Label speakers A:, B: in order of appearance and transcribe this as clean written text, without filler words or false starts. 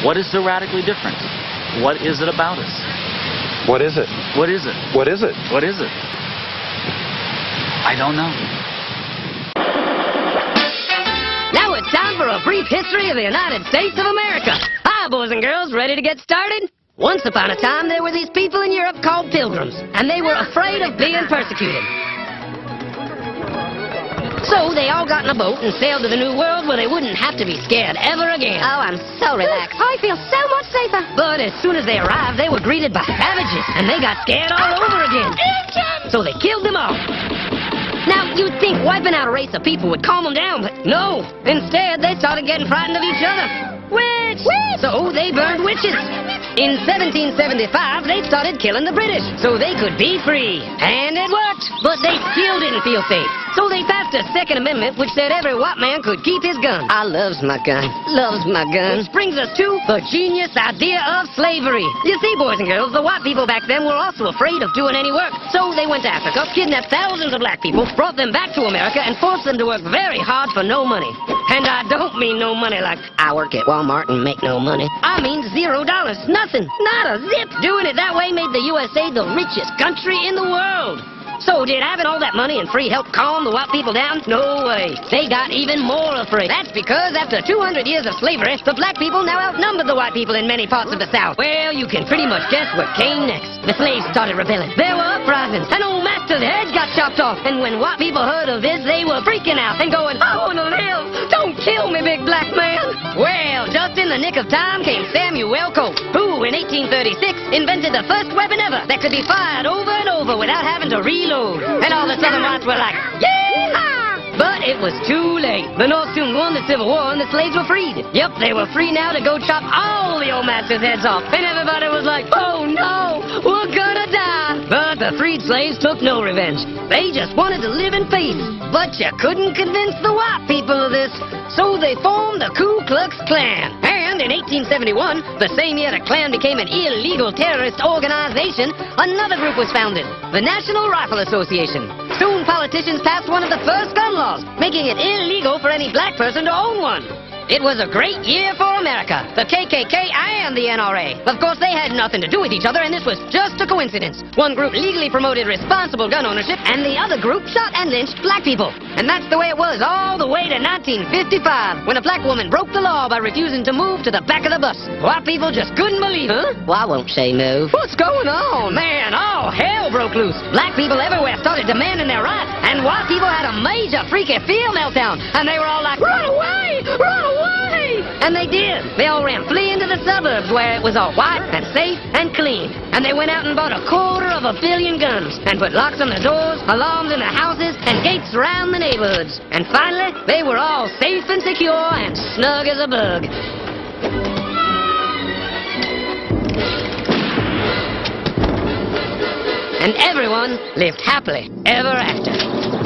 A: What is so radically different? What is it about us?
B: What is it?
A: What is it?
B: What is it?
A: What is it? I don't know.
C: Now it's time for a brief history of the United States of America. Hi, boys and girls, ready to get started? Once upon a time, there were these people in Europe called pilgrims, and they were afraid of being persecuted. So they all got in a boat and sailed to the New World where they wouldn't have to be scared ever again.
D: Oh, I'm so relaxed.
C: I feel so much safer. But as soon as they arrived, they were greeted by savages, and they got scared all over again. So they killed them all. Now, you'd think wiping out a race of people would calm them down, but no. Instead, they started getting frightened of each other. Witch! So they burned witches. In 1775, they started killing the British so they could be free. And it worked, but they still didn't feel safe. So they passed a Second Amendment which said every white man could keep his gun. I loves my gun. Loves my gun. Which brings us to the genius idea of slavery. You see, boys and girls, the white people back then were also afraid of doing any work. So they went to Africa, kidnapped thousands of black people, brought them back to America, and forced them to work very hard for no money. And I don't mean no money like I work at Walmart and make no money. I mean $0. Nothing. Not a zip. Doing it that way made the USA the richest country in the world. So did having all that money and free help calm the white people down? No way. They got even more afraid. That's because after 200 years of slavery, the black people now outnumbered the white people in many parts of the South. Well, you can pretty much guess what came next. The slaves started rebelling. There were uprisings. An old master's head got chopped off. And when white people heard of this, they were freaking out and going, I want to live. Don't kill me, big black man. Well, just in the nick of time came Samuel Colt, who in 1836 invented the first weapon ever that could be fired over and over without having to reload. And all the southern whites were like, yeah! But it was too late. The North soon won the Civil War and the slaves were freed. Yep, they were free now to go chop all the old masters' heads off. And everybody was like, oh no, we're gonna die. But the freed slaves took no revenge. They just wanted to live in peace. But you couldn't convince the white people of this. So they formed the Ku Klux Klan. And in 1871, the same year the Klan became an illegal terrorist organization, another group was founded, the National Rifle Association. Soon politicians passed one of the first gun laws, making it illegal for any black person to own one. It was a great year for America, the KKK and the NRA. Of course, they had nothing to do with each other, and this was just a coincidence. One group legally promoted responsible gun ownership, and the other group shot and lynched black people. And that's the way it was all the way to 1955, when a black woman broke the law by refusing to move to the back of the bus. White people just couldn't believe it. Well, I won't say move. What's going on? Man, all hell broke loose. Black people everywhere started demanding their rights, and white people had a major freaky fear meltdown, and they were all like, run away! Run away! And they did. They all ran fleeing to the suburbs where it was all white and safe and clean. And they went out and bought 250 million guns and put locks on the doors, alarms in the houses, and gates around the neighborhoods. And finally, they were all safe and secure and snug as a bug. And everyone lived happily ever after.